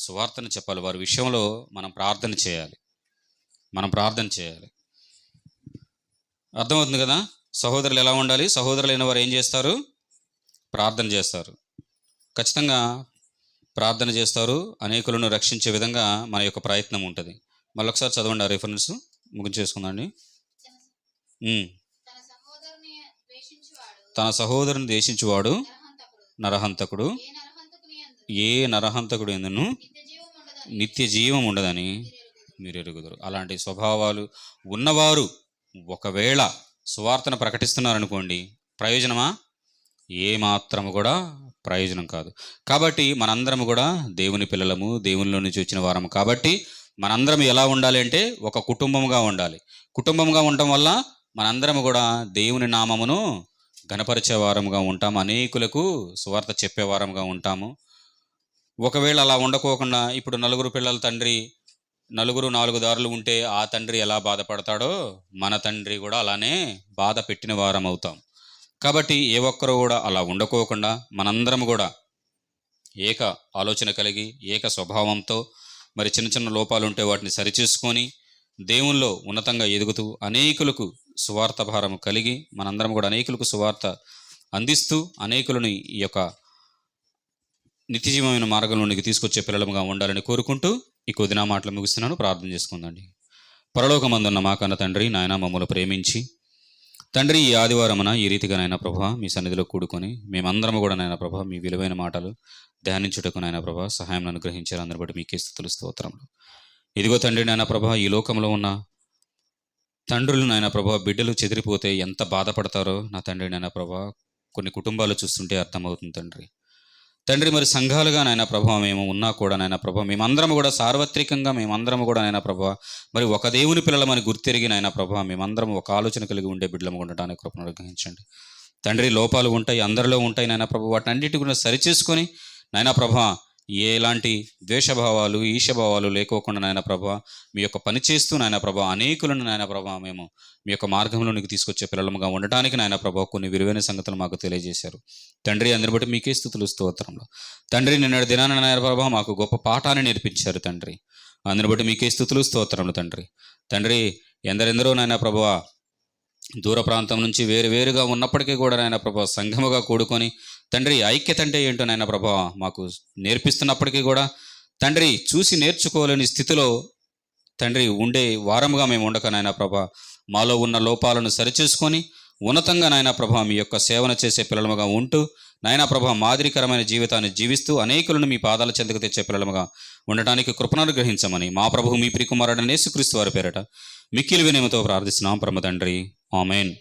సువార్తను చెప్పాలి. వారి విషయంలో మనం ప్రార్థన చేయాలి. అర్థమవుతుంది కదా? సహోదరులు ఎలా ఉండాలి? సహోదరులైన వారు ఏం చేస్తారు? ప్రార్థన చేస్తారు. ఖచ్చితంగా ప్రార్థన చేస్తారు. అనేకులను రక్షించే విధంగా మన యొక్క ప్రయత్నం ఉంటుంది. మళ్ళీ ఒకసారి చదవండి ఆ రిఫరెన్స్ ముగించేసుకుందండి. తన సహోదరుని ద్వేషించువాడు నరహంతకుడు. ఏ నరహంతకుడు ఎందును నిత్య జీవం ఉండదని మీరు ఎరుగుదురు. అలాంటి స్వభావాలు ఉన్నవారు ఒకవేళ సువార్తను ప్రకటిస్తున్నారనుకోండి, ప్రయోజనమా? ఏమాత్రము కూడా ప్రయోజనం కాదు. కాబట్టి మనందరము కూడా దేవుని పిల్లలము, దేవునిలో నుంచి వచ్చిన వారము. కాబట్టి మనందరం ఎలా ఉండాలి అంటే ఒక కుటుంబంగా ఉండాలి. కుటుంబంగా ఉండటం వల్ల మనందరము కూడా దేవుని నామమును ఘనపరిచే వారముగా ఉంటాము. అనేకులకు సువార్త చెప్పే వారముగా ఉంటాము. ఒకవేళ అలా ఉండకోకుండా ఇప్పుడు నలుగురు పిల్లల తండ్రి, నలుగురు 4 దారులు ఉంటే ఆ తండ్రి ఎలా బాధపడతాడో మన తండ్రి కూడా అలానే బాధ పెట్టిన వారం అవుతాం. కాబట్టి ఏ ఒక్కరు కూడా అలా ఉండకోకుండా మనందరం కూడా ఏక ఆలోచన కలిగి ఏక స్వభావంతో మరి చిన్న చిన్న లోపాలు ఉంటే వాటిని సరిచేసుకొని దేవుల్లో ఉన్నతంగా ఎదుగుతూ అనేకులకు సువార్త భారం కలిగి మనందరం కూడా అనేకులకు సువార్త అందిస్తూ అనేకులను ఈ యొక్క నిత్యజీవమైన మార్గంలోనికి తీసుకొచ్చే పిల్లలుగా ఉండాలని కోరుకుంటూ ఈ కొద్ది నా మాటలు ముగిస్తున్నాను. ప్రార్థన చేసుకుందండి. పరలోకమందున్న మా కన్న తండ్రి, నాయన మమ్మల్ని ప్రేమించి తండ్రి ఈ ఆదివారమున ఈ రీతిగా నాయన ప్రభా మీ సన్నిధిలో కూడుకొని మేమందరము కూడా నాయన ప్రభా మీ విలువైన మాటలు ధ్యానించుటకు నాయన ప్రభా సహాయం అనుగ్రహించారు. అందరి బట్టి మీకే స్తుతులు స్తోత్రములు. ఇదిగో తండ్రి నాయన ప్రభా ఈ లోకంలో ఉన్న తండ్రులు నాయన ప్రభా బిడ్డలు చెదిరిపోతే ఎంత బాధపడతారో నా తండ్రి నాయన ప్రభా కొన్ని కుటుంబాలు చూస్తుంటే అర్థమవుతుంది తండ్రి. మరి సంఘాలుగా నాయన ప్రభా మేము ఉన్నా కూడా నాయన ప్రభా మేమందరము కూడా సార్వత్రికంగా మేమందరము కూడా నాయన ప్రభా మరి ఒక దేవుని పిల్లలమని గుర్తెరిగి నాయన ప్రభా మేమందరం ఒక ఆలోచన కలిగి ఉండే బిడ్డలము ఉండటానికి కృపను అనుగ్రహించండి తండ్రి. లోపాలు ఉంటాయి, అందరిలో ఉంటాయి నాయన ప్రభా. వాటిని అన్నిటి కూడా సరిచేసుకొని నాయన ప్రభా ఎలాంటి ద్వేషభావాలు ఈశభావాలు లేకోకుండా నాయన ప్రభా మీ యొక్క పని చేస్తూ నాయన ప్రభా అనేకులను నాయన ప్రభా మేము మీ యొక్క మార్గంలోనికి తీసుకొచ్చే పిల్లలముగా ఉండటానికి నాయన ప్రభా కొన్ని విలువైన సంగతులు మాకు తెలియజేశారు తండ్రి. అందరి బట్టి మీకే స్తుతులు స్తోత్రంలో తండ్రి. నిన్నటి దినాన నాయన ప్రభా మాకు గొప్ప పాఠాన్ని నేర్పించారు తండ్రి. అందరి బట్టి మీకే స్తుతులు స్తోత్రంలో తండ్రి. ఎందరెందరో నాయన ప్రభా దూర ప్రాంతం నుంచి వేరుగా ఉన్నప్పటికీ కూడా నాయన ప్రభా సంఘముగా కూడుకొని తండ్రి ఐక్యత అంటే ఏంటో నాయన ప్రభా మాకు నేర్పిస్తున్నప్పటికీ కూడా తండ్రి చూసి నేర్చుకోలేని స్థితిలో తండ్రి ఉండే వారముగా మేము ఉండక నాయన ప్రభా, మాలో ఉన్న లోపాలను సరిచేసుకొని ఉన్నతంగా నాయన ప్రభా మీ యొక్క సేవన చేసే పిల్లలముగా ఉంటూ నాయన ప్రభా మాదిరికరమైన జీవితాన్ని జీవిస్తూ అనేకులను మీ పాదాల చెంతకు తెచ్చే పిల్లలముగా ఉండటానికి కృపణను గ్రహించమని మా ప్రభువు మీ ప్రియకుమారుడైన యేసుక్రీస్తు వారి పేరట మిక్కిలి వినయముతో ప్రార్థిస్తున్నాం పరమ తండ్రి. ఆమేన్.